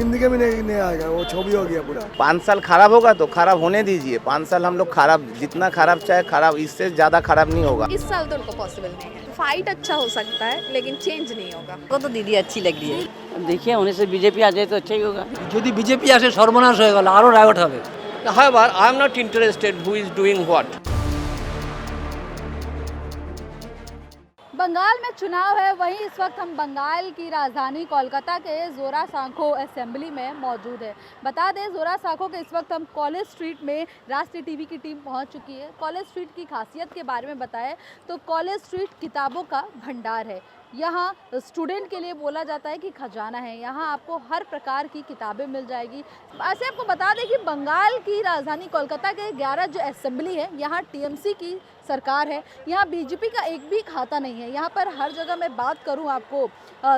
जिंदगी में नहीं आएगा, वो छवि हो गया पूरा। 5 साल खराब होगा तो खराब होने दीजिए। 5 साल हम लोग खराब, जितना खराब चाहे खराब, इससे ज़्यादा खराब नहीं होगा। इस साल तो उनको पॉसिबल नहीं है। फाइट अच्छा हो सकता है लेकिन चेंज नहीं होगा। को तो दीदी अच्छी लग रही है। अब देखिए होने से बीजेपी आ जाए तो अच्छा ही होगा। যদি বিজেপি আসে সর্বনাশ হয়ে গেল, আরও রায়ট হবে। However, I am not interested who is doing what. Bengal में चुनाव है, वहीं इस वक्त हम बंगाल की राजधानी कोलकाता के जोरा सांखो असेंबली में मौजूद है। बता दें, जोरा सांखो के इस वक्त हम कॉलेज स्ट्रीट में राष्ट्रीय टीवी की टीम पहुंच चुकी है। कॉलेज स्ट्रीट की खासियत के बारे में बताएं तो कॉलेज स्ट्रीट किताबों का भंडार है। यहाँ स्टूडेंट के लिए बोला जाता है कि खजाना है। यहाँ आपको हर प्रकार की किताबें मिल जाएगी। ऐसे आपको बता दें कि बंगाल की राजधानी कोलकाता के 11 जो असेंबली है, यहाँ टीएमसी की सरकार है। यहाँ बीजेपी का एक भी खाता नहीं है। यहाँ पर हर जगह मैं बात करूँ आपको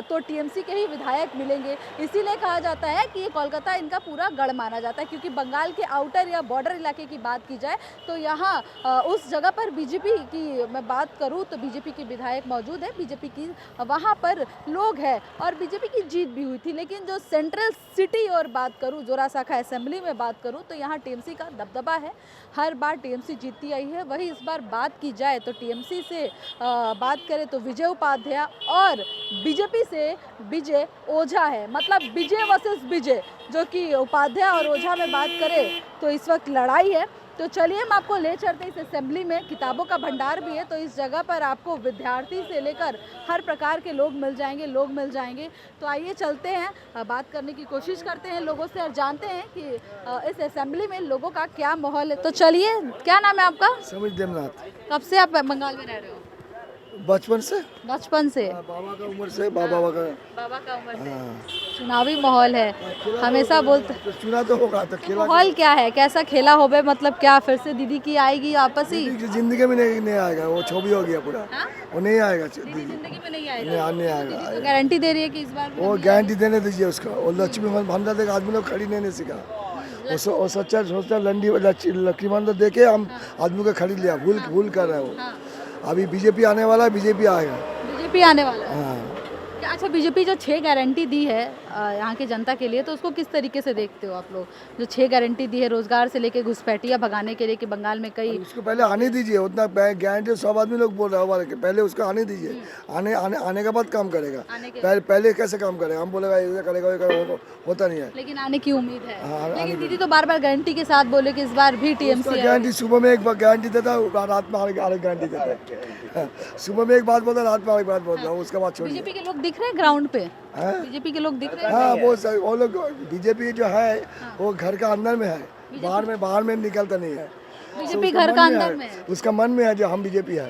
तो टीएमसी के ही विधायक मिलेंगे। इसीलिए कहा जाता है कि ये कोलकाता इनका पूरा गढ़ माना जाता है, क्योंकि बंगाल के आउटर या बॉर्डर इलाके की बात की जाए तो यहाँ उस जगह पर बीजेपी की मैं बात करूँ तो बीजेपी के विधायक मौजूद है। बीजेपी की वहाँ पर लोग हैं और बीजेपी की जीत भी हुई थी। लेकिन जो सेंट्रल सिटी और बात करूँ, जोरा सांखो असेंबली में बात करूँ तो यहाँ टीएमसी का दबदबा है। हर बार टीएमसी जीतती आई है। वही इस बार बात की जाए तो टीएमसी से बात करें तो विजय उपाध्याय और बीजेपी से विजय ओझा है। मतलब विजय वर्सेस विजय, जो कि उपाध्याय और ओझा में बात करें तो इस वक्त लड़ाई है। तो चलिए हम आपको ले चलते इस असेंबली में। किताबों का भंडार भी है, तो इस जगह पर आपको विद्यार्थी से लेकर हर प्रकार के लोग मिल जाएंगे। तो आइए चलते हैं, बात करने की कोशिश करते हैं लोगों से और जानते हैं कि इस असेंबली में लोगों का क्या माहौल है। तो चलिए, क्या नाम है आपका? समीर देवनाथ। कब से आप बंगाल में रह रहे हो? बचपन से। बाबा का उम्र से, बाबा का उम्र से। चुनावी माहौल है, हमेशा बोलते तो चुना तो होगा, तो खेला माहौल क्या है, कैसा खेला हो बे? मतलब क्या फिर से दीदी की आएगी वापस ही? जिंदगी में नहीं आएगा, वो छवि हो गया पूरा। वो नहीं आएगा, जिंदगी में नहीं आएगा। नहीं आएगा। गारंटी दे रही है कि इस बार वो गारंटी देने दीजिए उसका। वो लक्ष्मी भंडार देख आदमी लोग खरीदने नहीं सीखा। वो सोचा लक्ष्मी भंडार दे के हम आदमी को खरीद लिया। भूल कर रहे हो। अभी बीजेपी आने वाला है, बीजेपी आएगा। बीजेपी आने वाला है। हाँ। अच्छा, बीजेपी जो 6 गारंटी दी है यहाँ की जनता के लिए, तो उसको किस तरीके से देखते हो आप लोग? जो 6 गारंटी दी है रोजगार से लेके घुसपैठिया भगाने के लिए, कि बंगाल में कई, उसको पहले आने दीजिए। उतना गारंटी सब आदमी लोग बोल रहे हैं, पहले उसको आने दीजिए। आने के बाद काम करेगा। पहले कैसे काम करेगा? हम बोलेगा ये करेगा, होता नहीं है। लेकिन आने की उम्मीद है। लेकिन दीदी तो बार गारंटी के साथ बोले कि इस बार भी टीएमसी गारंटी। सुबह में एक बार गारंटी देता, रात में अलग गारंटी देता। सुबह में एक बात बोलता, रात में अलग बात बोलता। उसके बाद छोड़िए। बीजेपी के लोग दिख रहे हैं ग्राउंड पे? बीजेपी के लोग दिख रहे हैं? हाँ, वो लोग बीजेपी जो है वो घर का अंदर में है, बाहर में निकलता नहीं है। बीजेपी घर का अंदर में है। उसका मन में है जो हम बीजेपी है।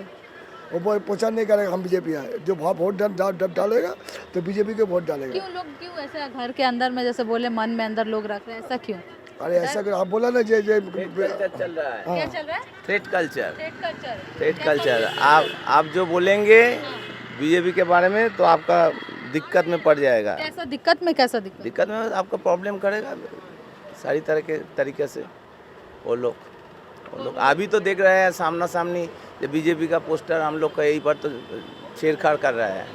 वो प्रचार नहीं करेगा हम बीजेपी है। जो वोट डालेगा तो बीजेपी को वोट डालेगा। क्यों ऐसा घर के अंदर में, जैसे बोले मन में अंदर लोग रख रहे हैं, ऐसा क्यों? अरे ऐसा आप बोला ना, जे चल रहा है। क्या चल रहा है? Threat culture. आप जो बोलेंगे बीजेपी के बारे में तो आपका दिक्कत में पड़ जाएगा। कैसा दिक्कत में? दिक्कत में आपका प्रॉब्लम करेगा सारी तरह के तरीके से। वो लोग अभी तो देख रहे हैं सामना सामनी, जब बीजेपी का पोस्टर हम लोग का यही पर तो छेड़छाड़ कर रहा है,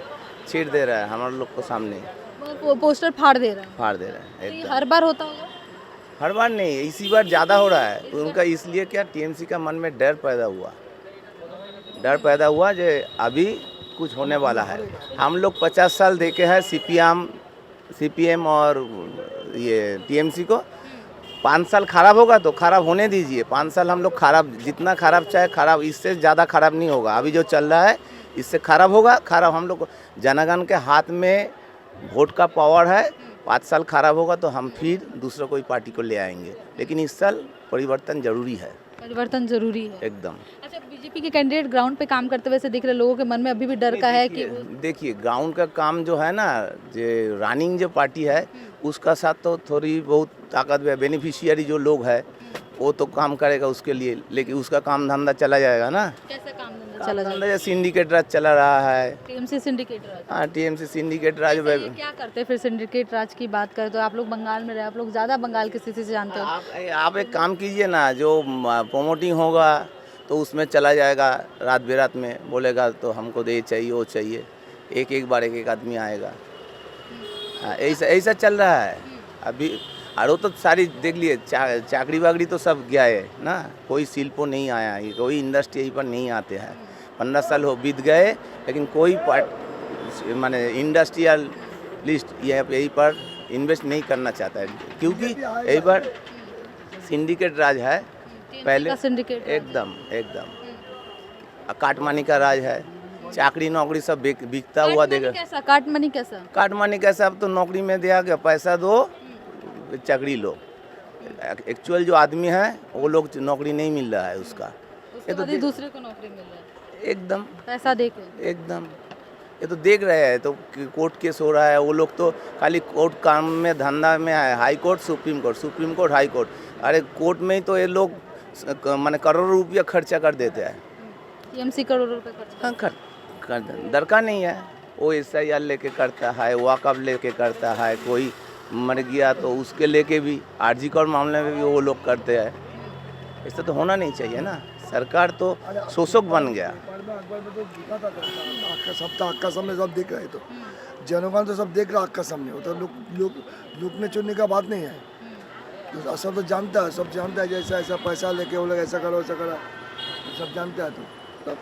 छेड़ दे रहा है हमारे लोग को सामने। पोस्टर फाड़ दे रहा है। एकदम। हर बार होता होगा? हर बार नहीं, इसी बार ज़्यादा हो रहा है। तो उनका इसलिए क्या, टीएमसी का मन में डर पैदा हुआ जो अभी कुछ होने वाला है। हम लोग 50 साल देखे हैं सीपीएम और ये टीएमसी को। 5 साल खराब होगा तो खराब होने दीजिए। 5 साल हम लोग खराब, जितना खराब चाहे खराब, इससे ज़्यादा खराब नहीं होगा। अभी जो चल रहा है इससे खराब होगा। खराब हम लोग जनगण के हाथ में वोट का पावर है। 5 साल खराब होगा तो हम फिर दूसरा कोई पार्टी को ले आएंगे। लेकिन इस साल परिवर्तन जरूरी है। एकदम। अच्छा, बीजेपी के कैंडिडेट ग्राउंड पे काम करते हुए से दिख रहे, लोगों के मन में अभी भी डर का है कि देखिए ग्राउंड का काम जो है ना, जो रनिंग जो पार्टी है उसका साथ तो थोड़ी बहुत ताकत है। बेनिफिशियरी जो लोग है वो तो काम करेगा उसके लिए, लेकिन उसका काम धंधा चला जाएगा ना। कैसा काम धंधा चला जाएगा? जैसे सिंडिकेट राज चला रहा है। टीएमसी सिंडिकेट राज। हाँ, टीएमसी सिंडिकेट राज। क्या करते हैं फिर सिंडिकेट राज की बात करें तो? आप लोग बंगाल में रहे, आप लोग ज़्यादा बंगाल की स्थिति से जानते हो। आप एक काम कीजिए ना, जो प्रमोटिंग होगा तो उसमें चला जाएगा, रात बेरात में बोलेगा तो हमको ये चाहिए वो चाहिए। एक बार एक आदमी आएगा। हाँ, ऐसा चल रहा है। अभी और वो तो सारी देख लिए चाकरी वाकरी तो सब गया है ना, कोई शिल्पो नहीं आया है, कोई इंडस्ट्री यहीं पर नहीं आते हैं। 15 साल हो बीत गए लेकिन कोई पार्ट माने इंडस्ट्रियलिस्ट यहीं पर इन्वेस्ट नहीं करना चाहता है, क्योंकि यहीं पर सिंडिकेट राज है पहले, सिंडिकेट एकदम एकदम काटमानी का राज है, चाकरी नौकरी सब बिकता हुआ देगा। कैसा काटमनी कैसा? काटमानी कैसा, अब तो नौकरी में दिया गया, पैसा दो चाकरी लो। एक्चुअल जो आदमी है वो लोग नौकरी नहीं मिल रहा है उसका, ये तो दूसरे को नौकरी मिल रहा है एकदम पैसा देके एकदम, ये तो देख रहे हैं। तो कोर्ट केस हो रहा है, वो लोग तो खाली कोर्ट काम में धंधा में है, high court supreme court high court, अरे कोर्ट में ही तो ये लोग माने करोड़ों रुपया खर्चा कर देते हैं। टीएमसी करोड़ों रुपए खर्च हाँ दरकार नहीं है, वो SIR लेके करता है, वाकअप लेके करता है, कोई मर गया तो उसके लेके भी, आरजी कौर मामले में भी वो लोग करते हैं। ऐसा तो होना नहीं चाहिए ना, सरकार तो शोषक बन गया। अखबार में तो दिखा था आपका सामने सब देख रहे, तो जनगण तो सब देख रहा आपका सामने, वो तो लुकने चुनने का बात नहीं है, तो सब तो जानता है, सब जानता है जैसा ऐसा पैसा लेके वो लोग ऐसा करो सब जानता है। तो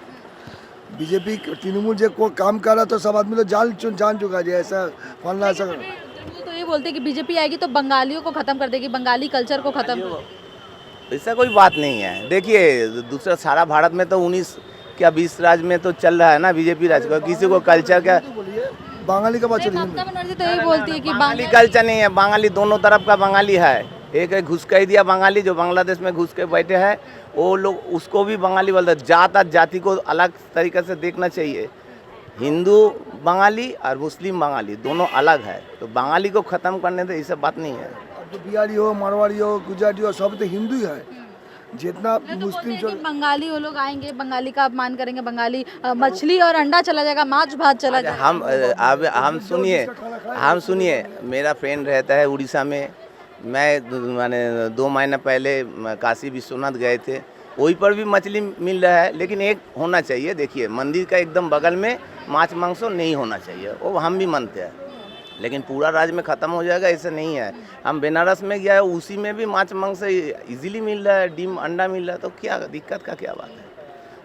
बीजेपी तृणमूल जो को काम कर रहा तो सब आदमी लोग जान चुका है ऐसा फलना ऐसा। तो ये बोलते हैं कि बीजेपी आएगी तो बंगालियों को खत्म कर देगी, बंगाली कल्चर को खत्म कर देगी। ऐसा कोई बात नहीं है। देखिए दूसरा सारा भारत में तो 19 क्या 20 राज्य में तो चल रहा है ना बीजेपी राज का, किसी को कल्चर का बंगाली का बात चली ममता बनर्जी तो यही बोलती है कि बंगाली कल्चर नहीं है, बंगाली दोनों तरफ का बंगाली है। एक है घुस कर दिया बंगाली जो बांग्लादेश में घुस के बैठे हैं, वो लोग उसको भी बंगाली बोलते हैं। जाति को अलग तरीके से देखना चाहिए, हिंदू बंगाली और मुस्लिम बंगाली दोनों अलग है, तो बंगाली को ख़त्म करने से ये सब बात नहीं है। तो बिहारी हो, मारवाड़ी हो, गुजराती हो, सब तो हिंदू ही है। जितना मुस्लिम बंगाली वो लोग आएंगे, बंगाली का अपमान करेंगे, बंगाली मछली और अंडा चला जाएगा, माछ भात चला जाएगा। हम सुनिए, मेरा फ्रेंड रहता है उड़ीसा में, मैं माने 2 महीना पहले काशी विश्वनाथ गए थे, वहीं पर भी मछली मिल रहा है, लेकिन एक होना चाहिए। देखिए मंदिर का एकदम बगल में माछ मांस नहीं होना चाहिए, वो हम भी मानते हैं, लेकिन पूरा राज्य में ख़त्म हो जाएगा ऐसा नहीं है। हम बनारस में गया है, उसी में भी माछ मांस इजीली मिल रहा है, डिम अंडा मिल रहा है, तो क्या दिक्कत का क्या बात है।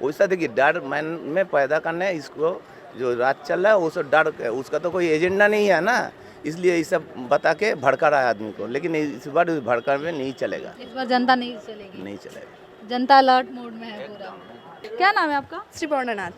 वैसा देखिए डर मन में पैदा करना है, इसको जो राज चल रहा है वो सब डर, उसका तो कोई एजेंडा नहीं है ना, इसलिए ये सब बता के भड़का रहा है आदमी को, लेकिन इस बार भड़का में नहीं चलेगा, इस बार जनता नहीं चलेगी, नहीं चलेगा। जनता अलर्ट मोड में है पूरा। क्या नाम है आपका? श्री पौर्णनाथ।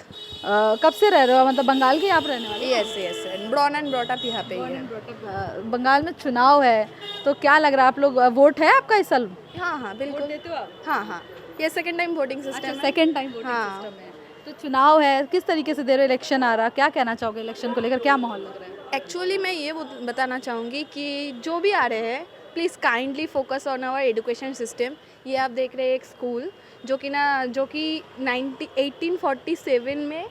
कब से रह रहे हो, मतलब बंगाल के आप रहने वाले? Yes born and brought up यहाँ पे ही है। बंगाल में चुनाव है तो क्या लग रहा है, आप लोग वोट है आपका इस साल? हाँ बिल्कुल देते हो आप? हाँ ये सेकंड टाइम वोटिंग सिस्टम है। सेकंड टाइम वोटिंग हाँ। सिस्टम है, तो चुनाव है, किस तरीके से दे रहे हो? इलेक्शन आ रहा, क्या कहना चाहोगे इलेक्शन को लेकर, क्या माहौल लग रहा है? एक्चुअली मैं ये बताना चाहूँगी कि जो भी आ रहे हैं please kindly focus on our education system. ये आप देख रहे हैं एक स्कूल जो कि 1847 में,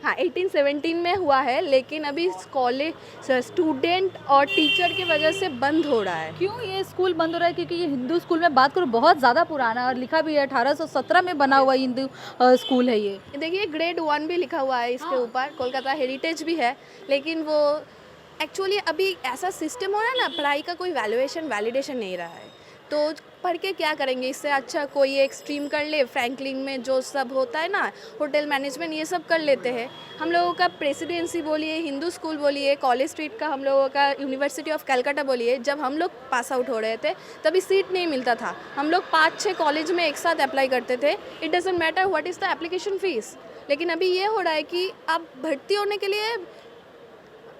हाँ 1817 में हुआ है, लेकिन अभी कॉलेज स्टूडेंट और टीचर की वजह से बंद हो रहा है। क्यों ये स्कूल बंद हो रहा है? क्योंकि ये हिंदू स्कूल में बात करो बहुत ज़्यादा पुराना है और लिखा भी है 1817 में बना हुआ हिंदू स्कूल है ये। देखिए ग्रेड 1 भी लिखा हुआ है इसके ऊपर, कोलकाता हेरिटेज भी है, लेकिन वो एक्चुअली अभी ऐसा सिस्टम हो रहा है ना, पढ़ाई का कोई वैलिडेशन नहीं रहा है, तो पढ़ के क्या करेंगे? इससे अच्छा कोई एक स्ट्रीम कर ले, फ्रैंकलिन में जो सब होता है ना, होटल मैनेजमेंट, ये सब कर लेते हैं। हम लोगों का प्रेसिडेंसी बोलिए, हिंदू स्कूल बोलिए, कॉलेज स्ट्रीट का हम लोगों का यूनिवर्सिटी ऑफ कलकत्ता बोलिए, जब हम लोग पास आउट हो रहे थे तभी सीट नहीं मिलता था, हम लोग 5-6 कॉलेज में एक साथ अप्लाई करते थे, it doesn't matter what is the application fees. लेकिन अभी ये हो रहा है कि आप भर्ती होने के लिए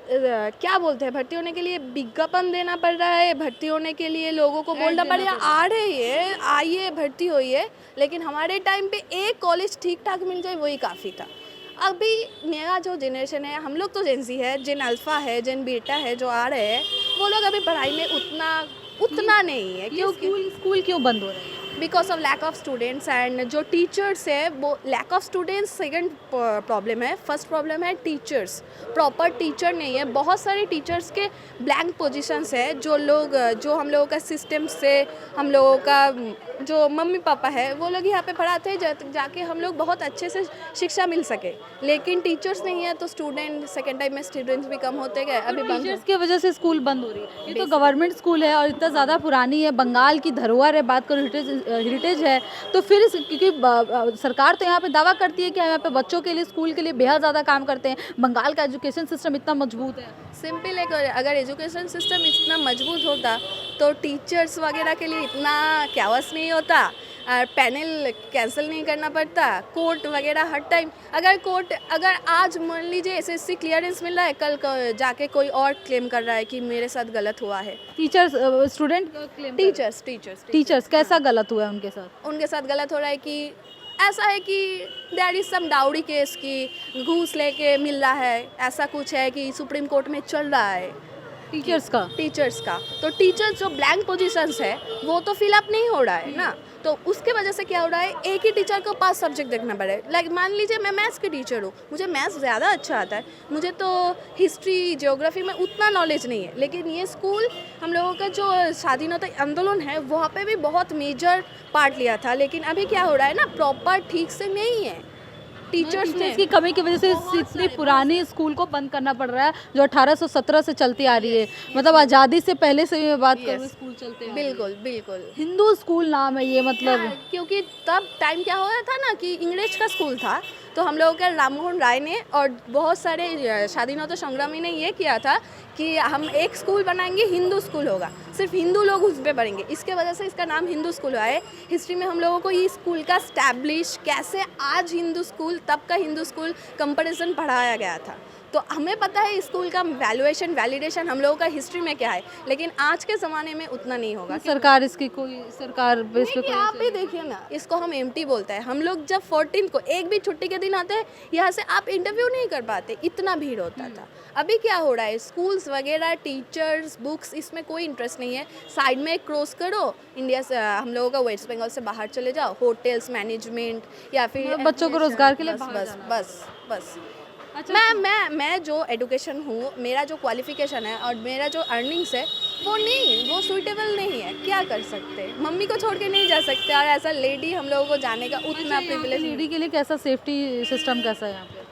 क्या बोलते हैं, भर्ती होने के लिए विज्ञापन देना पड़ रहा है, भर्ती होने के लिए लोगों को बोलना पड़ेगा आ रहे हैं, आइए भर्ती होइए। लेकिन हमारे टाइम पे एक कॉलेज ठीक ठाक मिल जाए वही काफ़ी था। अभी नया जो जनरेशन है, हम लोग तो जेनजी है, जेन अल्फ़ा है, जेन बीटा है, जो आ रहे हैं वो लोग अभी पढ़ाई में उतना नहीं है। क्यों स्कूल क्यों बंद हो रहे हैं? Because of lack of students and जो टीचर्स है वो lack of students second problem है। फर्स्ट प्रॉब्लम है टीचर्स, प्रॉपर टीचर नहीं है। बहुत सारे टीचर्स के ब्लैंक पोजीशंस है। जो हम लोगों का सिस्टम से हम लोगों का जो मम्मी पापा है वो लोग यहाँ पे पढ़ाते हैं जाके हम लोग बहुत अच्छे से शिक्षा मिल सके, लेकिन टीचर्स नहीं है तो स्टूडेंट सेकेंड टाइम में स्टूडेंट्स भी कम होते गए। अभी बंद टीचर्स की वजह से स्कूल बंद हो रही है। ये तो गवर्नमेंट स्कूल है और इतना ज़्यादा पुरानी है, बंगाल की धरोहर है, बात करो हेरिटेज है, तो फिर क्योंकि सरकार तो यहाँ पे दावा करती है कि हम यहाँ पे बच्चों के लिए स्कूल के लिए बेहद ज़्यादा काम करते हैं, बंगाल का एजुकेशन सिस्टम इतना मजबूत है। सिंपल है, अगर एजुकेशन सिस्टम इतना मजबूत होता तो टीचर्स वगैरह के लिए इतना कैओस नहीं होता, पैनल कैंसिल नहीं करना पड़ता, कोर्ट वगैरह हर टाइम। अगर आज मान लीजिए एसएससी क्लियरेंस मिल रहा है, कल जाके कोई और क्लेम कर रहा है कि मेरे साथ गलत हुआ है। टीचर्स स्टूडेंट टीचर्स कैसा गलत हुआ है उनके साथ गलत हो रहा है कि ऐसा है कि there is some dowry case की घूस लेके मिल रहा है, ऐसा कुछ है कि सुप्रीम कोर्ट में चल रहा है टीचर्स का। तो टीचर्स जो ब्लैंक पोजीशंस है वो तो फिलअप नहीं हो रहा है ना, तो उसके वजह से क्या हो रहा है, एक ही टीचर को 5 सब्जेक्ट देखना पड़े। लाइक मान लीजिए मैं मैथ्स की टीचर हूँ, मुझे मैथ्स ज़्यादा अच्छा आता है, मुझे तो हिस्ट्री ज्योग्राफी में उतना नॉलेज नहीं है, लेकिन ये स्कूल हम लोगों का जो स्वाधीनता आंदोलन है वहाँ पे भी बहुत मेजर पार्ट लिया था, लेकिन अभी क्या हो रहा है ना, प्रॉपर ठीक से नहीं है। टीचर्स की कमी की वजह से इतनी पुरानी स्कूल को बंद करना पड़ रहा है जो 1817 से चलती आ रही है, मतलब आज़ादी से पहले से मैं बात करूँ स्कूल चलते हैं। बिल्कुल हिंदू स्कूल नाम है ये, मतलब क्योंकि तब टाइम क्या हो रहा था ना कि इंग्लिश का स्कूल था, तो हम लोगों के राममोहन राय ने और बहुत सारे स्वाधीनता संग्रामी ने ये किया था कि हम एक स्कूल बनाएंगे, हिंदू स्कूल होगा, सिर्फ हिंदू लोग उस पर पढ़ेंगे, इसके वजह से इसका नाम हिंदू स्कूल हुआ है। हिस्ट्री में हम लोगों को ये स्कूल का स्टैब्लिश कैसे आज हिंदू स्कूल तब का हिंदू स्कूल कंपैरिजन पढ़ाया गया था, तो हमें पता है स्कूल का वैल्यूएशन वैलिडेशन हम लोगों का हिस्ट्री में क्या है, लेकिन आज के ज़माने में उतना नहीं होगा। सरकार इसकी कोई सरकार बेस पे आप ही देखिए ना, इसको हम एमटी बोलते हैं। हम लोग जब 14 को एक भी छुट्टी के दिन आते हैं, यहाँ से आप इंटरव्यू नहीं कर पाते, इतना भीड़ होता था। अभी क्या हो रहा है, स्कूल्स वगैरह, टीचर्स, बुक्स, इसमें कोई इंटरेस्ट नहीं है। साइड में क्रॉस करो, इंडिया से हम लोगों का वेस्ट बंगाल से बाहर चले जाओ, होटल्स मैनेजमेंट या फिर बच्चों को रोजगार के लिए बस। मैं जो एजुकेशन हूँ, मेरा जो क्वालिफिकेशन है और मेरा जो अर्निंग्स है वो सूटेबल नहीं है, क्या कर सकते हैं, मम्मी को छोड़ के नहीं जा सकते, और ऐसा लेडी हम लोगों को जाने का उतना प्रिविलेज। लेडी के लिए कैसा सेफ्टी सिस्टम कैसा है यहाँ पे?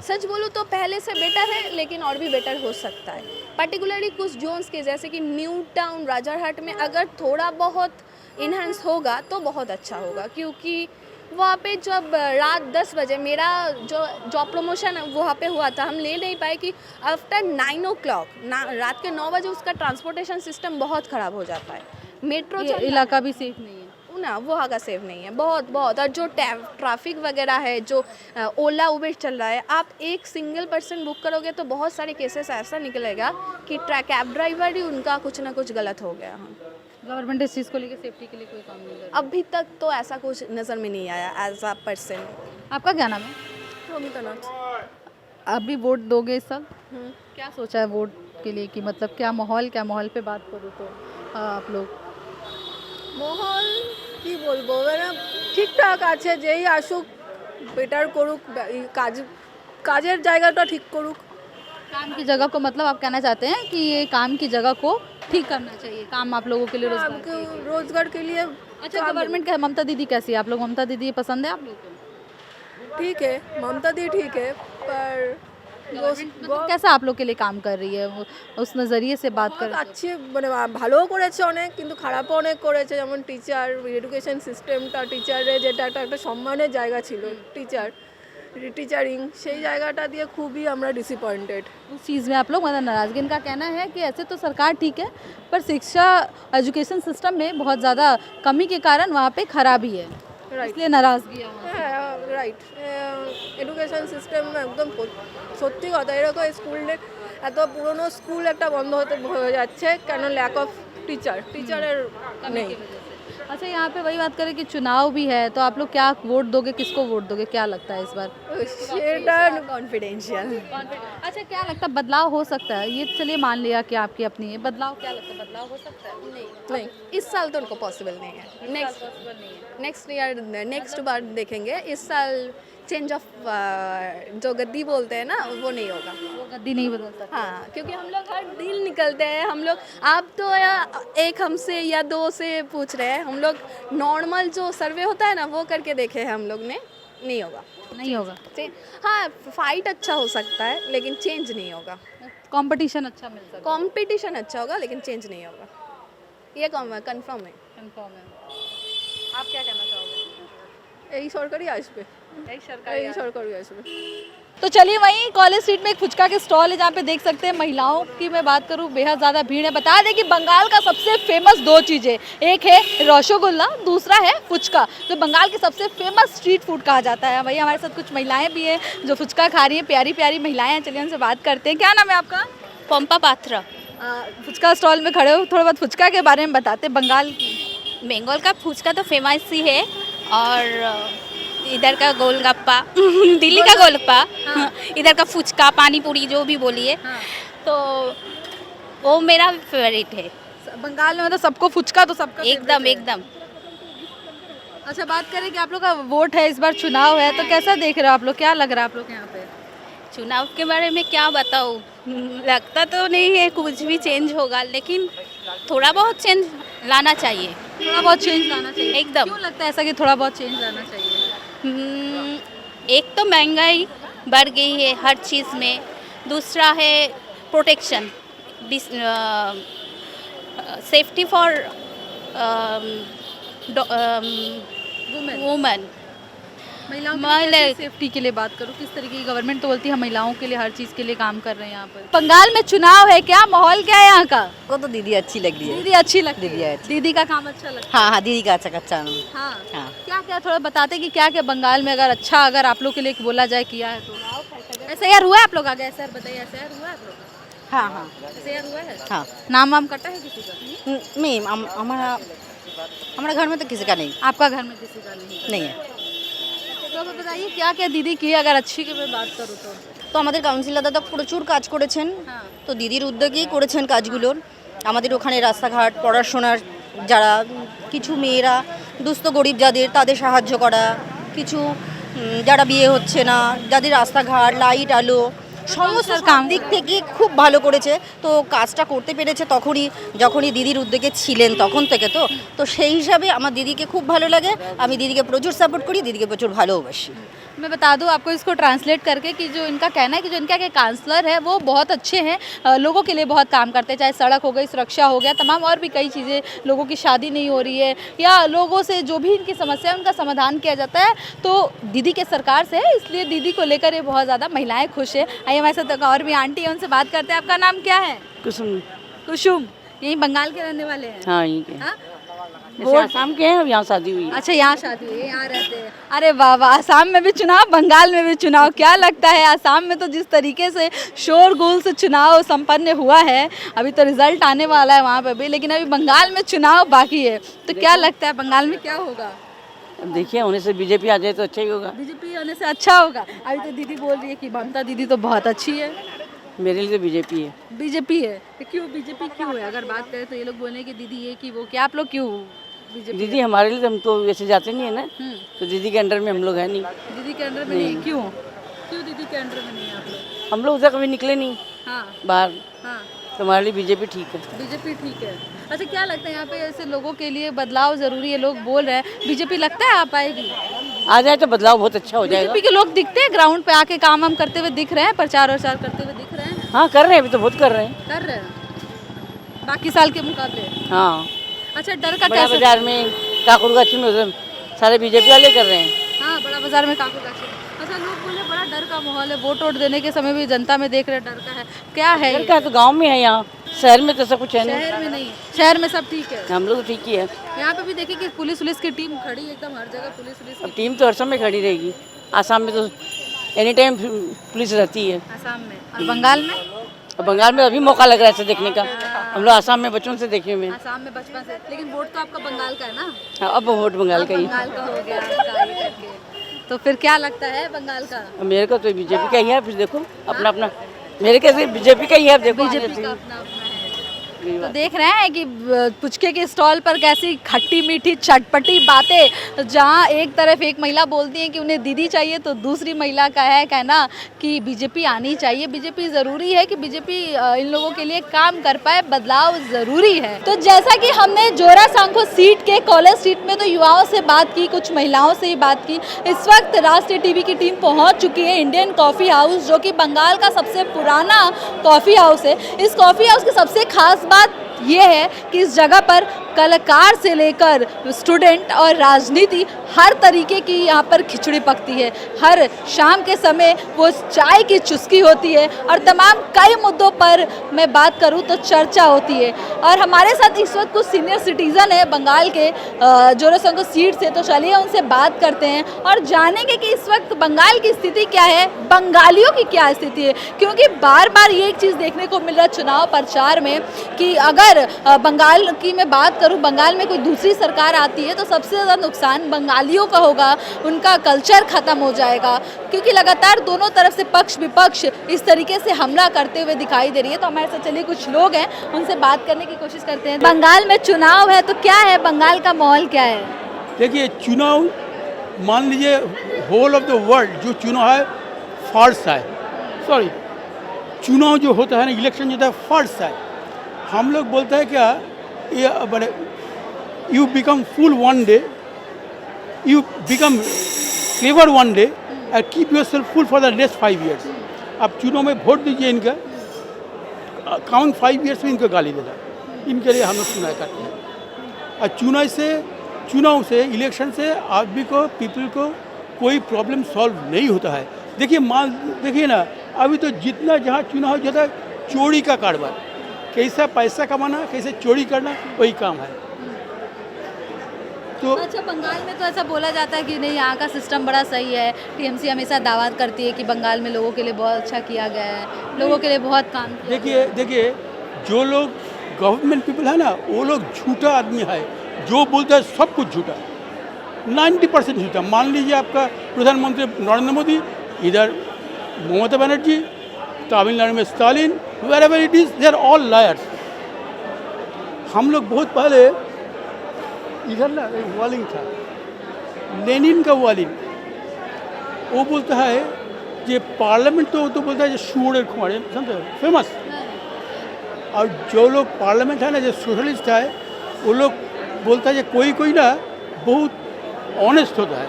सच बोलूँ तो पहले से बेटर है, लेकिन और भी बेटर हो सकता है। पर्टिकुलरली कुछ जोन्स के जैसे कि न्यू टाउन, राजारहाट में अगर थोड़ा बहुत इन्हांस होगा तो बहुत अच्छा होगा, क्योंकि वहाँ पे जब रात 10 बजे मेरा जो जॉब प्रमोशन वहाँ पे हुआ था, हम ले नहीं पाए कि आफ्टर 9 o'clock रात के 9 बजे उसका ट्रांसपोर्टेशन सिस्टम बहुत ख़राब हो जाता है। मेट्रो इलाका भी सेफ नहीं है ना, वहाँ का सेफ नहीं है बहुत। और जो ट्रैफिक वगैरह है, जो ओला उबेर चल रहा है, आप एक सिंगल पर्सन बुक करोगे तो बहुत सारे केसेस ऐसा निकलेगा कि कैब ड्राइवर ही उनका कुछ ना कुछ गलत हो गया। गवर्नमेंट इस चीज़ को लेकर सेफ्टी के लिए कोई काम नहीं कर रही? अभी तक तो ऐसा कुछ नज़र में नहीं आया एज अ पर्सन। आपका क्या नाम है? रोमिता नाथ। अभी वोट दोगे इस साल? क्या सोचा है वोट के लिए कि मतलब क्या माहौल पे बात करूँ तो आप लोग? মহল কি বলবো, মানে ঠিকঠাক আছে, যেই আসুক বেটার করুক, কাজের জায়গাটা ঠিক করুক। काम की जगह को मतलब आप कहना चाहते हैं कि ये काम की जगह को ठीक करना चाहिए, काम आप लोगों के लिए रोजगार के लिए। अच्छा, गवर्नमेंट का ममता दीदी कैसी है? आप लोग ममता दीदी पसंद है आप लोग को? ठीक है, ममता दी ठीक है, पर मतलब कैसा आप लोग के लिए काम कर रही है, उस नज़रिए से बात कर? अच्छी, মানে ভালোও করেছে অনেক, কিন্তু খারাপও অনেক করেছে। যেমন টিচার এডুকেশন সিস্টেমটা, টিচারের যেটা একটা সম্মানের জায়গা ছিল, टीचरिंग সেই জায়গাটা দিয়ে খুবই আমরা ডিসঅ্যাপয়েন্টেড। उस चीज़ में आप लोग मतलब नाराज़गी? इनका कहना है कि ऐसे तो सरकार ठीक है, पर शिक्षा एजुकेशन सिस्टम में बहुत ज़्यादा कमी के कारण वहाँ पे खराबी है, इसलिए नाराज़गी है। হ্যাঁ, রাইট। এডুকেশন সিস্টেম একদম সত্যি কথা, এরকম স্কুলের এত পুরনো স্কুল একটা বন্ধ হয়ে যাচ্ছে কেন? ল্যাক অফ টিচারের নেই। अच्छा, यहाँ पे वही बात करें कि चुनाव भी है, तो आप लोग क्या वोट दोगे, किसको वोट दोगे, क्या लगता है इस बार? সেটা कॉन्फिडेंशियल। अच्छा, क्या लगता है बदलाव हो सकता है? ये चलिए मान लिया कि आपकी अपनी है, बदलाव क्या लगता है, बदलाव हो सकता है? नहीं, इस साल तो उनको पॉसिबल नहीं है। नेक्स्ट ईयर, नेक्स्ट बार देखेंगे। इस साल चेंज ऑफ जो गद्दी बोलते हैं ना, वो नहीं होगा। वो गद्दी नहीं बदल सकता। हाँ, क्योंकि हम लोग हर डील निकलते हैं। हम लोग आप तो या एक हमसे या दो से पूछ रहे हैं, हम लोग नॉर्मल जो सर्वे होता है ना वो करके देखे हैं हम लोग ने, नहीं होगा। नहीं होगा। हाँ, फाइट अच्छा हो सकता है लेकिन चेंज नहीं होगा। कंपटीशन अच्छा मिल सकता है। कंपटीशन अच्छा होगा लेकिन चेंज नहीं होगा, ये कंफर्म है। कंफर्म है। आप क्या कहना चाहोगे? এই সরকারই আসবে, এই সরকারই আসবে। तो चलिए, वहीं कॉलेज स्ट्रीट में एक फुचका के स्टॉल है जहाँ पे देख सकते हैं महिलाओं की मैं बात करूँ बेहद ज़्यादा भीड़ है। बता दें कि बंगाल का सबसे फेमस दो चीज़ें, एक है रसगुल्ला, दूसरा है फुचका, जो बंगाल के सबसे फेमस स्ट्रीट फूड कहा जाता है। वहीं हमारे साथ कुछ महिलाएं भी हैं जो फुचका खा रही हैं, प्यारी प्यारी महिलाएं हैं। चलिए उनसे बात करते हैं। क्या नाम है आपका? पंपा पात्रा। फुचका स्टॉल में खड़े हो, थोड़ा बहुत फुचका के बारे में बताते हैं। बंगाल बंगाल का फुचका तो फेमस ही है, और इधर का गोलगप्पा दिल्ली का गोलगप्पा, इधर का फुचका, पानी पूरी, जो भी बोलिए, तो वो मेरा फेवरेट है। बंगाल में मतलब सबको फुचका तो सबका एकदम एकदम। अच्छा, बात करें कि आप लोग का वोट है, इस बार चुनाव है, तो कैसा देख रहे हो आप लोग, क्या लग रहा है आप लोग यहाँ पे? चुनाव के बारे में क्या बताऊँ, लगता तो नहीं है कुछ भी चेंज होगा, लेकिन थोड़ा बहुत चेंज लाना चाहिए। थोड़ा बहुत चेंज लाना चाहिए एकदम। क्यों लगता है ऐसा कि थोड़ा बहुत चेंज लाना चाहिए? एक तो महंगाई बढ़ गई है हर चीज़ में, दूसरा है प्रोटेक्शन, सेफ्टी फॉर वुमेन। महिलाओं की सेफ्टी के लिए बात करूँ, किस तरीके की गवर्नमेंट तो बोलती है महिलाओं के लिए हर चीज़ के लिए काम कर रहे हैं यहाँ पर। बंगाल में चुनाव है, क्या माहौल क्या है यहाँ का? वो तो दीदी अच्छी लग रही है। दीदी अच्छी लगती दीदी है, अच्छी। दीदी का काम अच्छा लगता है। हाँ हाँ, दीदी का अच्छा। हाँ। हाँ। क्या क्या थोड़ा बताते कि क्या क्या बंगाल में अगर अच्छा, अगर आप लोग के लिए बोला जाए किया है तो? SIR हुआ है आप लोग आगे? SIR बताइए, SIR हुआ है आप लोग का? हाँ हाँ SIR हुआ है? हाँ। नाम वाम कटा है किसी का? नहीं, हमारा घर में तो किसी का नहीं। आपका घर में किसी का नहीं है। तो बताइए क्या क्या दीदी की, अगर अच्छी की मैं बात करूँ तो? আমাদের কাউন্সিলর দাদা প্রচুর কাজ করেছেন, তো দিদির উদ্যোগেই করেছেন কাজগুলোর। আমাদের ওখানে রাস্তাঘাট, পড়াশোনার যারা কিছু মেয়েরা দুস্থ গরিব যাদের, তাদের সাহায্য করা, কিছু যারা বিয়ে হচ্ছে না, যাদের রাস্তাঘাট, লাইট, আলো, সমস্ত দিক থেকে খুব ভালো করেছে। তো কাজটা করতে পেরেছে যখনই দিদির উদ্যোগে ছিলেন তখন থেকে, তো সেই হিসাবে আমার দিদিকে খুব ভালো লাগে। আমি দিদিকে প্রচুর সাপোর্ট করি, দিদিকে প্রচুর ভালোবাসি। मैं बता दूं आपको इसको ट्रांसलेट करके कि जो इनका कहना है कि जो इनका के काउंसलर है वो बहुत अच्छे हैं, लोगों के लिए बहुत काम करते हैं, चाहे सड़क हो गई, सुरक्षा हो गया, तमाम और भी कई चीज़ें, लोगों की शादी नहीं हो रही है या लोगों से जो भी इनकी समस्या है उनका समाधान किया जाता है, तो दीदी के सरकार से है, इसलिए दीदी को लेकर ये बहुत ज़्यादा महिलाएँ खुश है। आइए हमारे साथ और भी आंटी है, उनसे बात करते हैं। आपका नाम क्या है? कुसुम। कुसुम, यही बंगाल के रहने वाले हैं? हाँ, यहीं के। हाँ? वो आसाम के हैं, अब यहाँ शादी हुई है। अच्छा, यहाँ शादी हुई है, यहाँ रहते हैं। अरे वाह वाह, आसाम में भी चुनाव, बंगाल में भी चुनाव। क्या लगता है आसाम में तो जिस तरीके से शोरगुल से चुनाव संपन्न हुआ है, अभी तो रिजल्ट आने वाला है वहाँ पे भी, लेकिन अभी बंगाल में चुनाव बाकी है, तो क्या लगता है बंगाल में क्या होगा? अब देखिए, होने से बीजेपी आ जाए तो अच्छा ही होगा। बीजेपी आने से अच्छा होगा। अभी तो दीदी बोल रही है कि ममता दीदी तो बहुत अच्छी है। मेरे लिए तो बीजेपी है। बीजेपी है, क्यों बीजेपी क्यों है? अगर बात करें तो ये लोग बोले कि दीदी ये कि वो, क्या आप लोग क्यों बीजेपी? दीदी हमारे लिए, हम तो वैसे जाते नहीं है ना, तो दीदी के अंडर में हम लोग है नहीं। दीदी के अंडर में नहीं? क्यों क्यों दीदी के अंडर में नहीं है आप लोग? हम लोग उधर कभी निकले नहीं। हाँ बाहर। हाँ, तो हमारे लिए बीजेपी ठीक है। बीजेपी ठीक है। अच्छा, क्या लगता है यहाँ पे ऐसे लोगों के लिए बदलाव जरूरी है, लोग बोल रहे हैं, बीजेपी लगता है आ पाएगी? आ जाए तो बदलाव बहुत अच्छा हो जाएगा। बीजेपी के लोग दिखते हैं ग्राउंड पे आके काम हम करते हुए दिख रहे हैं, प्रचार वरचार करते हुए दिख रहे हैं? हाँ, कर रहे हैं, अभी तो बहुत कर रहे हैं। कर रहे हैं बाकी साल के मुकाबले? हाँ। अच्छा, डर का बड़ा कैसे? बाजार में, काकुरगाछी में उधर सारे बीजेपी वाले कर रहे हैं। हाँ, बड़ा बाजार में काकुरगाछी। अच्छा, लोग बोले बड़ा डर का माहौल है, वोट देने के समय भी जनता में देख रहे डर का है, क्या है? डर का तो गांव में है, यहाँ शहर में तो सब कुछ है नहीं। शहर में नहीं, शहर में सब ठीक है। हम लोग तो ठीक ही है। यहाँ पे भी देखिए कि पुलिस की टीम खड़ी है एकदम हर जगह, पुलिस अब टीम तो हर समय खड़ी रहेगी। आसाम में तो एनी टाइम पुलिस रहती है। आसाम में और बंगाल में? और बंगाल में अभी मौका लग रहा है इसे देखने का। हम लोग आसाम में बचपन से देखे हुए हैं। आसाम में बचपन से, लेकिन वोट तो आपका बंगाल का है ना? हाँ, अब वोट बंगाल का ही। बंगाल का हो गया आपका ये करके। तो फिर क्या लगता है बंगाल का? मेरे को तो बीजेपी का ही है, फिर देखो अपना अपना, मेरे कैसे बीजेपी का ही है, देखो बीजेपी का अपना अपना है। तो देख रहे हैं कि पुचके के स्टॉल पर कैसी खट्टी मीठी चटपटी बातें, जहां एक तरफ एक महिला बोलती है कि उन्हें दीदी चाहिए, तो दूसरी महिला का है कहना कि बीजेपी आनी चाहिए, बीजेपी ज़रूरी है, कि बीजेपी इन लोगों के लिए काम कर पाए, बदलाव ज़रूरी है। तो जैसा कि हमने जोरा सांखो सीट के कॉलेज स्ट्रीट में तो युवाओं से बात की, कुछ महिलाओं से ही बात की। इस वक्त राष्ट्रीय टीवी की टीम पहुंच चुकी है इंडियन कॉफ़ी हाउस, जो कि बंगाल का सबसे पुराना कॉफ़ी हाउस है। इस कॉफ़ी हाउस की सबसे खास बात ये है कि इस जगह पर कलाकार से लेकर स्टूडेंट और राजनीति हर तरीके की यहाँ पर खिचड़ी पकती है। हर शाम के समय वो चाय की चुस्की होती है और तमाम कई मुद्दों पर मैं बात करूँ तो चर्चा होती है। और हमारे साथ इस वक्त कुछ सीनियर सिटीज़न है बंगाल के जोरा सांखो सीट से, तो चलिए उनसे बात करते हैं और जानेंगे कि इस वक्त बंगाल की स्थिति क्या है, बंगालियों की क्या स्थिति है। क्योंकि बार बार ये एक चीज़ देखने को मिल रहा है चुनाव प्रचार में कि अगर बंगाल की मैं बात करूं, बंगाल में कोई दूसरी सरकार आती है तो सबसे ज़्यादा नुकसान बंगालियों का होगा, उनका कल्चर ख़त्म हो जाएगा, क्योंकि लगातार दोनों तरफ से पक्ष विपक्ष इस तरीके से हमला करते हुए दिखाई दे रही है। तो हमारे साथ चलिए कुछ लोग हैं, उनसे बात करने की कोशिश करते हैं। बंगाल में चुनाव है तो क्या है, बंगाल का माहौल क्या है? देखिए, चुनाव मान लीजिए होल ऑफ द वर्ल्ड जो चुनाव है फर्स्ट है, सॉरी चुनाव जो होता है ना, इलेक्शन जो है फर्स्ट है। हम लोग बोलते हैं क्या, ये बड़े you become full one day, you become clever one day and keep your self full for the next 5 years। आप चुनाव में वोट दीजिए, इनका काउंट 5 years में इनको गाली देना, इनके लिए हम लोग चुनाव करते हैं। और चुनाव से इलेक्शन से आदमी को, पीपल को कोई प्रॉब्लम सॉल्व नहीं होता है। देखिए ना, अभी तो जितना जहाँ चुनाव जाता है चोरी का कारोबार, कैसा पैसा कमाना, कैसे चोरी करना, वही काम है। तो अच्छा, बंगाल में तो ऐसा बोला जाता है कि नहीं, यहाँ का सिस्टम बड़ा सही है, टीएमसी हमेशा दावा करती है कि बंगाल में लोगों के लिए बहुत अच्छा किया गया है, लोगों के लिए बहुत काम किया। देखिए जो लोग गवर्नमेंट पीपल है ना, वो लोग झूठा आदमी है, जो बोलता है सब कुछ झूठा, 90% झूठा। मान लीजिए आपका प्रधानमंत्री नरेंद्र मोदी, इधर ममता बनर्जी, तमिलनाडु में Stalin, wherever it is, they are all liars। हम लोग बहुत पहले इधर ना एक वालिंग था, लेनिन का वालिंग, वो बोलता है कि पार्लियामेंट तो बोलता है शुअर खुआड़े, समझे, फेमस। और जो लोग पार्लियामेंट है ना, जो सोशलिस्ट है, वो लोग बोलता है कि कोई ना बहुत ऑनेस्ट होता है।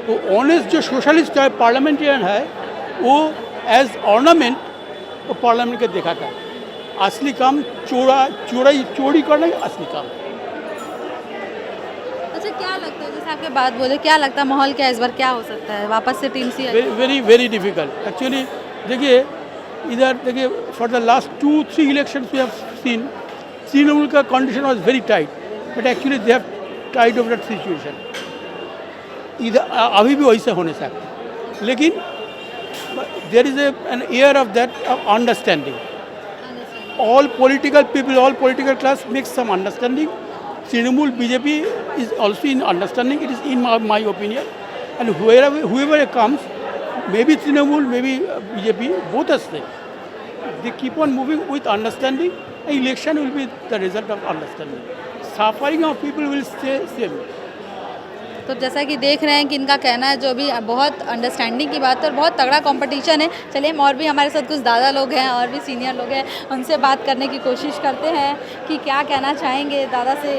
वो ऑनेस्ट जो सोशलिस्ट है, पार्लियामेंटेरियन है, वो एज ऑर्नामेंट वो पार्लियामेंट के दिखाता है। असली काम चोरी करना ही असली काम है। अच्छा, क्या लगता है, जैसे आपके बात बोले, क्या लगता है माहौल क्या इस बार क्या हो सकता है, वापस से team C? Very difficult actually. देखिए इधर देखिए, for the last 2-3 elections we have seen Trinamool का condition was very tight, but actually they have tide over that situation. इधर अभी भी वैसे होने सकता है, लेकिन there is an air of that of understanding. All political people, all political class makes some understanding. Trinamool BJP is also in understanding. It is in my opinion. And whoever comes, maybe Trinamool, maybe BJP, both are same. They keep on moving with understanding. And election will be the result of understanding. Suffering of people will stay same. तो जैसा कि देख रहे हैं कि इनका कहना है जो भी बहुत अंडरस्टैंडिंग की बात है और बहुत तगड़ा कंपटीशन है। चलिए, और भी हमारे साथ कुछ दादा लोग हैं और भी सीनियर लोग हैं, उनसे बात करने की कोशिश करते हैं कि क्या कहना चाहेंगे दादा से,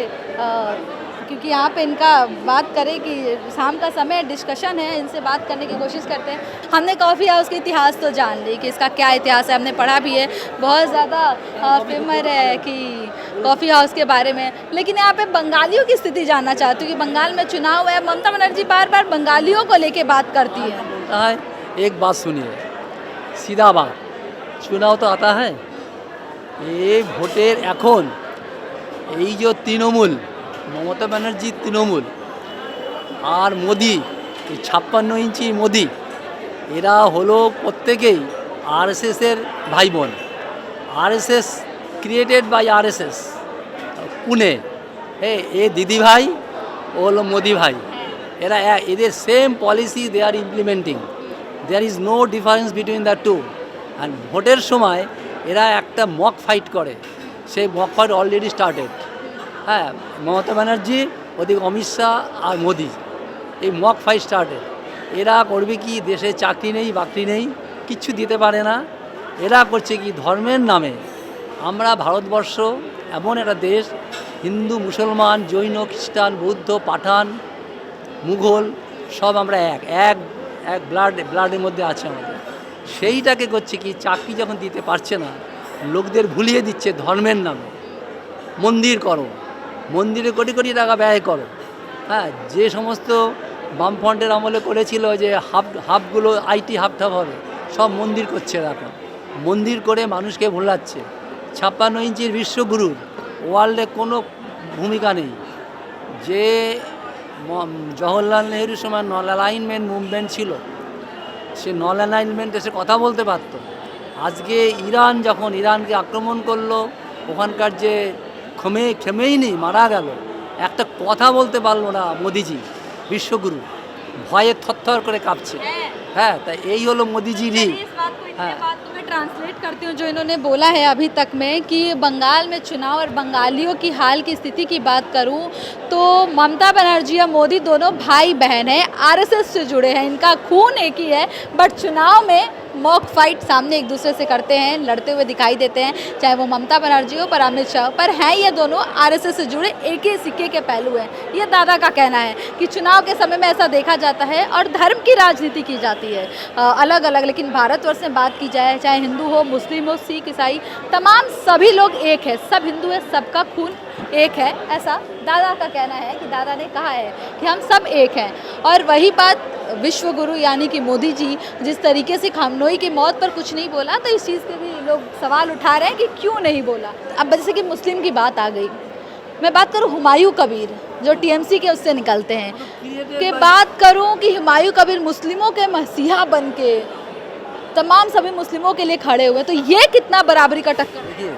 क्योंकि यहाँ पे इनका बात करें कि शाम का समय डिस्कशन है, इनसे बात करने की कोशिश करते हैं। हमने कॉफ़ी हाउस का इतिहास तो जान ली कि इसका क्या इतिहास है, हमने पढ़ा भी है, बहुत ज़्यादा फेमस है कि कॉफ़ी हाउस के बारे में। लेकिन यहाँ पे बंगालियों की स्थिति जानना चाहती हूँ कि बंगाल में चुनाव है, ममता बनर्जी बार बार बंगालियों को लेके बात करती है। एक बात सुनिए, सीधा बात, चुनाव तो आता है, ये ভোটের এখন এই যে তৃণমূল, মমতা ব্যানার্জি তৃণমূল আর মোদি, এই 56 ইঞ্চি মোদি, এরা হলো প্রত্যেকেই আরএসএসের ভাই বোন। RSS created by RSS Pune. এ দিদি ভাই ও হলো মোদি ভাই, এরা এদের same policy they are implementing, there is no difference between the two. And ভোটের সময় এরা একটা মক ফাইট করে, সেই মক ফাইট অলরেডি স্টার্টেড। হ্যাঁ, মমতা ব্যানার্জি, ওদিকে অমিত শাহ আর মোদি, এই মক ফাইট স্টার্টেড। এরা করবে কি, দেশে চাকরি নেই বাকরি নেই, কিচ্ছু দিতে পারে না। এরা করছে কি, ধর্মের নামে। আমরা ভারতবর্ষ এমন একটা দেশ, হিন্দু মুসলমান জৈন খ্রিস্টান বৌদ্ধ পাঠান মুঘল সব আমরা এক এক এক ব্লাডের মধ্যে আছে আমাদের। সেইটাকে করছে কি, চাকরি যখন দিতে পারছে না, লোকদের ভুলিয়ে দিচ্ছে ধর্মের নামে। মন্দির করো, মন্দিরে কোটি কোটি টাকা ব্যয় করো। হ্যাঁ, যে সমস্ত বামফ্রন্টের আমলে করেছিল যে হাবগুলো আইটি হাবটাব হবে, সব মন্দির করছে এখন। মন্দির করে মানুষকে ভোলাচ্ছে। 56 ইঞ্চির বিশ্বগুরুর ওয়ার্ল্ডে কোনো ভূমিকা নেই। যে জওহরলাল নেহরুর সময় নন অ্যালাইনমেন্ট মুভমেন্ট ছিল, সে নন অ্যালাইনমেন্ট এসে কথা বলতে পারত। আজকে ইরান যখন ইরানকে আক্রমণ করলো, ওখানকার যে খেমেইনি মারা গেল, একটা কথা বলতে পারলো না মোদিজি বিশ্বগুরু, ভয়ে থরথর করে কাঁপছে। হ্যাঁ, তাই এই হলো মোদিজিরই। हाँ। बात को मैं ट्रांसलेट करती हूँ जो इन्होंने बोला है अभी तक में कि बंगाल में चुनाव और बंगालियों की हाल की स्थिति की बात करूँ तो ममता बनर्जी और मोदी दोनों भाई बहन हैं, आरएसएस से जुड़े हैं, इनका खून एक ही है। बट चुनाव में मॉक फाइट सामने एक दूसरे से करते हैं, लड़ते हुए दिखाई देते हैं, चाहे वो ममता बनर्जी हो पर अमित शाह, पर हैं ये दोनों आरएसएस से जुड़े एक ही सिक्के के पहलू हैं। ये दादा का कहना है कि चुनाव के समय में ऐसा देखा जाता है और धर्म की राजनीति की जाती है अलग अलग। लेकिन भारतवर्ष में बात की जाए, चाहे हिंदू हो मुस्लिम हो सिख ईसाई, तमाम सभी लोग एक है, सब हिंदू है, सबका खून एक है, ऐसा दादा का कहना है कि दादा ने कहा है कि हम सब एक हैं। और वही बात विश्वगुरु यानी कि मोदी जी जिस तरीके से खामनोई की मौत पर कुछ नहीं बोला, तो इस चीज़ के भी लोग सवाल उठा रहे हैं कि क्यों नहीं बोला। अब जैसे कि मुस्लिम की बात आ गई, मैं बात करूँ हुमायूं कबीर जो टीएमसी के उससे निकलते हैं, कि बात करूँ कि हुमायूं कबीर मुस्लिमों के मसीहा बन के तमाम सभी मुस्लिमों के लिए खड़े हुए, तो ये कितना बराबरी का टक्कर। देखिए,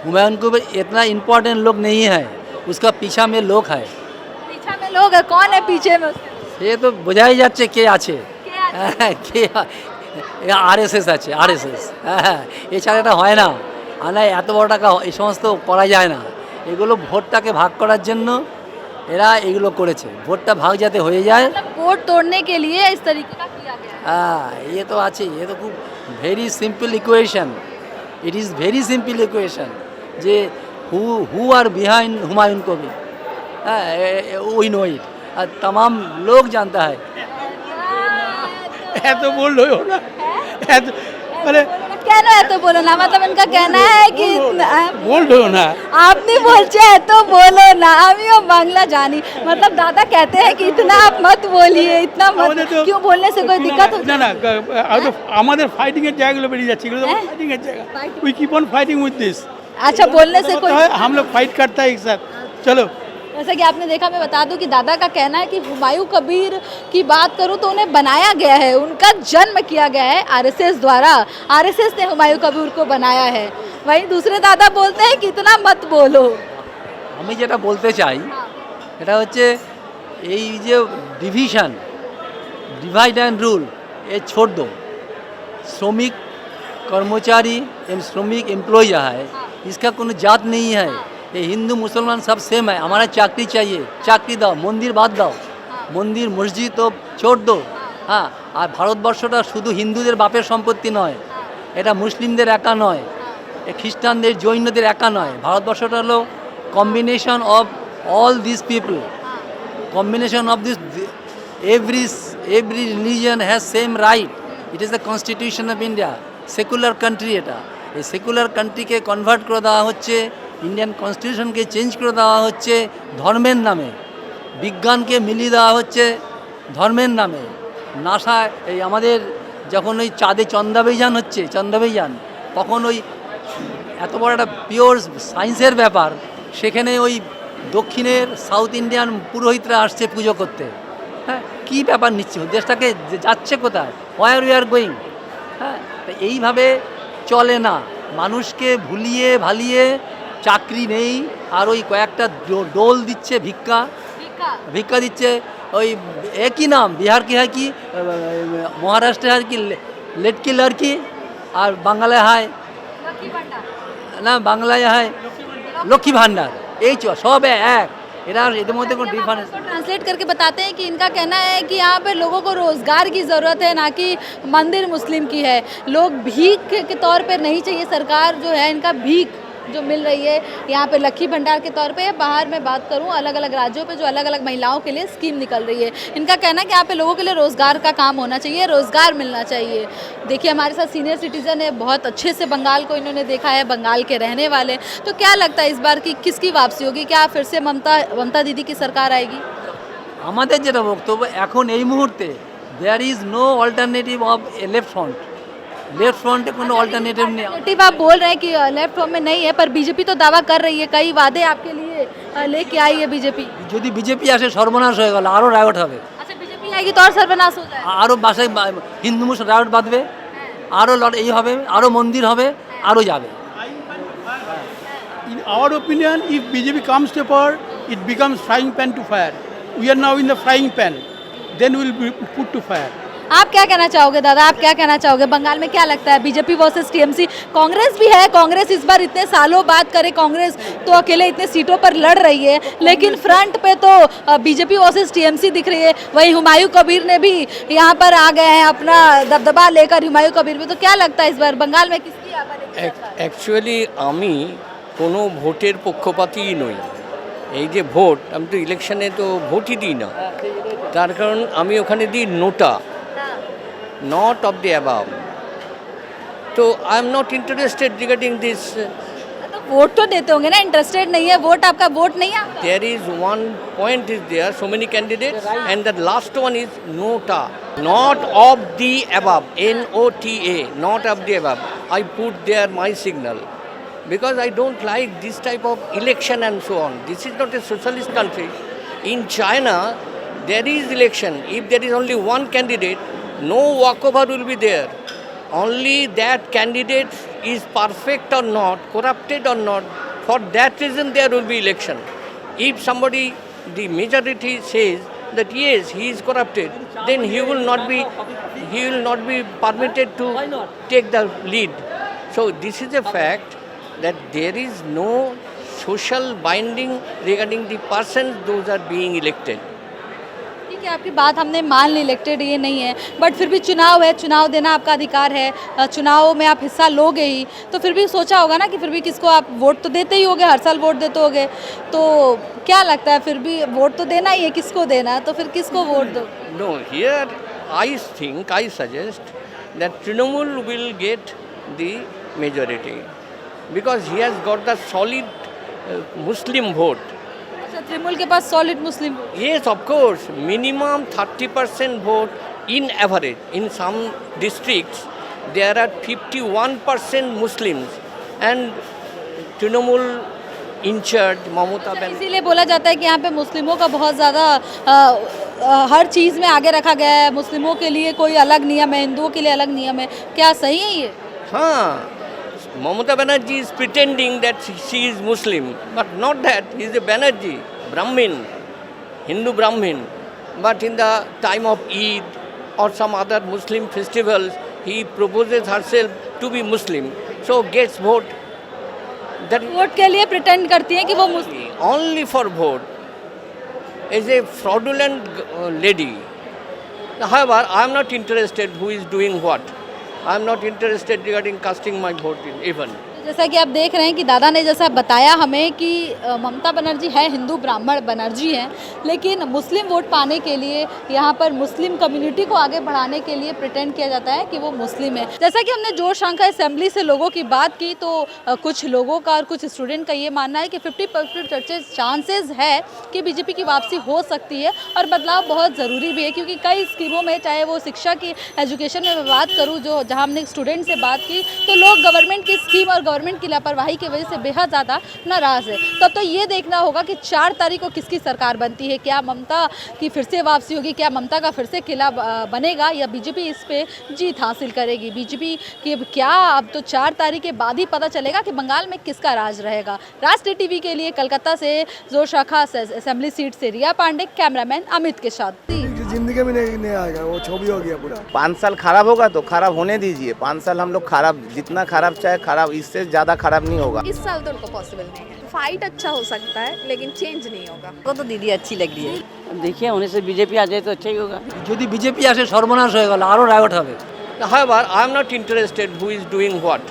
हुमायूं कबीर इतना इम्पोर्टेंट लोग नहीं है, उसका पीछा में लोग है। पीछा में लोग है, कौन है पीछे में उसके? ये तो বোঝাই যাচ্ছে কে আছে, কে আরএসএস আছে, আরএসএস। হ্যাঁ, এছাড়া এটা হয় না। আর এত বড় টাকা এই সমস্ত করা যায় না। এগুলো ভোটটাকে ভাগ করার জন্য এরা এগুলো করেছে, ভোটটা ভাগ যাতে হয়ে যায়। वोट तोड़ने के लिए इस तरीके का किया गया। হ্যাঁ, ये तो আছে, ये तो খুব very simple equation. It is very simple equation যে হু আর বিহাইন্ড হুমাयूं कबीर। हाँ, we know it, और तमाम लोग जानता है। तो बोल रहे हो ना, अरे কেন এত বলো না, मतलब इनका कहना है कि बोल रहे हो ना, আপনি বলছে এত বলো না, আমিও বাংলা জানি, मतलब दादा कहते हैं कि इतना आप मत बोलिए, इतना मत, क्यों बोलने से कोई दिक्कत हो না না আমাদের ফাইটিং এর জায়গাগুলো বেরিয়ে যাচ্ছে, এগুলো ফাইটিং এর জায়গা। We keep on fighting with this. अच्छा, बोलने से कोई, हम लोग फाइट करता है एक साथ। चलो, जैसा कि आपने देखा, मैं बता दूं कि दादा का कहना है कि हुमायूं कबीर की बात करूं तो उन्हें बनाया गया है, उनका जन्म किया गया है आरएसएस द्वारा, आरएसएस ने हुमायूं कबीर को बनाया है। वहीं दूसरे दादा बोलते हैं कि इतना मत बोलो। আমি যেটা বলতে চাই এটা হচ্ছে এই যে ডিভিশন, डिवाइड एंड रूल, ये छोड़ दो। श्रमिक कर्मचारी श्रमिक एम्प्लॉय है, इसका কোনো জাত नहीं है। ये हिंदू मुसलमान सब सेम है। हमारा चाकरी चाहिए, चाकरी दाओ, मंदिर बात दाओ, मंदिर मस्जिद तो छोड़ दो। हाँ, আর ভারতবর্ষটা শুধু হিন্দুদের বাপের সম্পত্তি নয়, এটা মুসলিমদের একা নয়, খ্রিস্টানদের জৈনদের একা নয়। ভারতবর্ষটা হলো combination of all this people, combination of this every religion has same right. It is the constitution of India, secular country. এটা এই সেকুলার কান্ট্রিকে কনভার্ট করে দেওয়া হচ্ছে, ইন্ডিয়ান কনস্টিটিউশনকে চেঞ্জ করে দেওয়া হচ্ছে ধর্মের নামে, বিজ্ঞানকে মিলিয়ে দেওয়া হচ্ছে ধর্মের নামে। নাসা এই আমাদের যখন ওই চাঁদে চন্দ্রাভিযান হচ্ছে, চন্দ্রাভিযান, তখন ওই এত বড় একটা পিওর সায়েন্সের ব্যাপার, সেখানে ওই দক্ষিণের সাউথ ইন্ডিয়ান পুরোহিতরা আসছে পুজো করতে। হ্যাঁ, কী ব্যাপার নিচ্ছে, দেশটাকে যাচ্ছে কোথায়, হোয়ার উই আর গোয়িং। হ্যাঁ, এইভাবে চলে না। মানুষকে ভুলিয়ে ভালিয়ে চাকরি নেই, আর ওই কয়েকটা ডোল দিচ্ছে, ভিক্ষা দিচ্ছে। ওই একই নাম, বিহার কি হয় কি, মহারাষ্ট্রে হয় কি লেটকি লড়কি, আর বাংলায় হয় না, বাংলায় হয় লক্ষ্মী ভান্ডার। এই সব এক, এরা এদের মধ্যে কোনো ডিফারেंस। ट्रांसलेट करके बताते हैं कि इनका कहना है कि यहाँ पे लोगों को रोज़गार की ज़रूरत है, ना कि मंदिर मुस्लिम की है। लोग भीख के तौर पे नहीं चाहिए, सरकार जो है इनका भीख जो मिल रही है यहाँ पे लक्की भंडार के तौर पे। बाहर मैं बात करूँ अलग अलग राज्यों पे जो अलग अलग महिलाओं के लिए स्कीम निकल रही है, इनका कहना है कि यहाँ पे लोगों के लिए रोज़गार का काम होना चाहिए, रोज़गार मिलना चाहिए। देखिए हमारे साथ सीनियर सिटीज़न है, बहुत अच्छे से बंगाल को इन्होंने देखा है, बंगाल के रहने वाले। तो क्या लगता है इस बार की किसकी वापसी होगी? क्या फिर से ममता दीदी की सरकार आएगी? আমাদের যেটা বক্তব্য এখন এই মুহূর্তে, there is no alternative of left front. Left front কোনো অল্টারনেটিভ নেই। नेगेटिव आप बोल रहे हैं कि लेफ्ट फ्रंट में नहीं है, पर बीजेपी तो दावा कर रही है, कई वादे आपके लिए लेके आई है बीजेपी। যদি বিজেপি আসে সর্বনাশ হয়ে গেল, আরও রায়ট হবে। अच्छा बीजेपी आएगी तो और सर्वनाश हो जाएगा। আরও বাসায় হিন্দু মুসলিম রায়ট বাঁধবে, আরও এই হবে, আরও মন্দির হবে, আরও যাবে। In our opinion, if BJP comes to power, it becomes frying pan to fire. We are now in the frying pan, then we will be put to fire. आप क्या कहना चाहोगे दादा, आप क्या कहना चाहोगे? बंगाल में क्या लगता है, बीजेपी वर्सेस टीएमसी? कांग्रेस भी है, कांग्रेस इस बार इतने सालों बाद करे, कांग्रेस तो अकेले इतने सीटों पर लड़ रही है, लेकिन फ्रंट पे तो बीजेपी वर्सेस टीएमसी दिख रही है। वहीं हुमायूं कबीर ने भी यहाँ पर आ गए हैं अपना दबदबा लेकर, हुमायूं कबीर भी। तो क्या लगता है इस बार बंगाल में किसकी অ্যাকচুয়ালি আমি কোনো ভোটের পক্ষপাতই নই। এই যে ভোট, আমি তো ইলেকশনে তো ভোটই দিই না, তার কারণ আমি ওখানে দিই নোটা, not of the above. So I am not interested regarding this. तो वोट तो देते होंगे ना, इंटरेस्टेड नहीं है वोट, आपका वोट नहीं है? There is one point is there, so many candidates, and the last one is nota, not of the above, N-O-T-A, not of the above. I put there my signal because I don't like this type of election and so on. This is not a socialist country. In China, there is election. If there is only one candidate, no walkover will be there. Only that candidate is perfect or not, corrupted or not, for that reason there will be election. If somebody, the majority says that yes, he is corrupted, then he will not be permitted to take the lead. So this is a fact that there is no social binding regarding the persons those are being elected. ठीक है, आपकी बात हमने मान ली, elected ये नहीं है, but फिर भी चुनाव है, चुनाव देना आपका अधिकार है, चुनाव में आप हिस्सा लोगे ही, तो फिर भी सोचा होगा ना कि फिर भी किसको आप वोट तो देते ही होगे, हर साल वोट देते होगे, तो क्या लगता है फिर भी वोट तो देना ही है, किसको देना है, तो फिर किसको वोट दो? No, here I suggest that Trinamool will get the majority because he has got the solid Muslim vote. Trinamool के पास solid Muslim. Yes, of course, minimum 30% vote in average. In some districts, there are 51% Muslims and Trinamool in charge, Mamata Banerjee. इसीलिए बोला जाता है कि यहाँ पे मुस्लिमों का बहुत ज़्यादा हर चीज़ में आगे रखा गया है, मुस्लिमों के लिए कोई अलग नियम है, हिंदुओं के लिए अलग नियम है, क्या सही है ये? हाँ, Mamata Banerjee is pretending that she is Muslim, but not that. He is a Banerjee, Brahmin, Hindu Brahmin. But in the time of Eid or some other Muslim festivals, he proposes herself to be Muslim, so gets vote. That vote के लिए pretend करती हैं कि वो मुस्लिम, only for vote is a fraudulent lady. However, I am not interested who is doing what. I am not interested regarding casting my vote in even. जैसा कि आप देख रहे हैं कि दादा ने जैसा बताया हमें कि ममता बनर्जी है हिंदू ब्राह्मण बनर्जी हैं, लेकिन मुस्लिम वोट पाने के लिए यहाँ पर मुस्लिम कम्युनिटी को आगे बढ़ाने के लिए प्रिटेंड किया जाता है कि वो मुस्लिम है। जैसा कि हमने जोरशंकर असेंबली से लोगों की बात की, तो कुछ लोगों का और कुछ स्टूडेंट का ये मानना है कि 50% चांसेस है कि बीजेपी की वापसी हो सकती है और बदलाव बहुत ज़रूरी भी है, क्योंकि कई स्कीमों में, चाहे वो शिक्षा की एजुकेशन में मैं बात करूँ, जो जहाँ हमने स्टूडेंट से बात की, तो लोग गवर्नमेंट की स्कीम और गवर्नमेंट की लापरवाही की वजह से बेहद ज़्यादा नाराज़ है। तब तो ये देखना होगा कि 4 तारीख को किसकी सरकार बनती है, क्या ममता की फिर से वापसी होगी, क्या ममता का फिर से किला बनेगा या बीजेपी इस पे जीत हासिल करेगी। बीजेपी की क्या अब तो 4 तारीख के बाद ही पता चलेगा कि बंगाल में किसका राज रहेगा। राष्ट्रीय टीवी के लिए कलकत्ता से जोर शाखा असेंबली सीट से रिया पांडे, कैमरामैन अमित के साथ। जिंदगी में नहीं आएगा, वो छवि हो गया पूरा। 5 साल खराब होगा तो खराब होने दीजिए। 5 साल हम लोग खराब, जितना खराब चाहे खराब, इससे ज़्यादा खराब नहीं होगा। इस साल तो उनको पॉसिबल नहीं है। फाइट अच्छा हो सकता है लेकिन चेंज नहीं होगा। को तो दीदी अच्छी लग रही है। अब देखिए होने से बीजेपी आ जाए तो अच्छा ही होगा। যদি বিজেপি আসে সর্বনাশ হয়ে গেল, আরও রায়ট হবে। However, I am not interested who is doing what.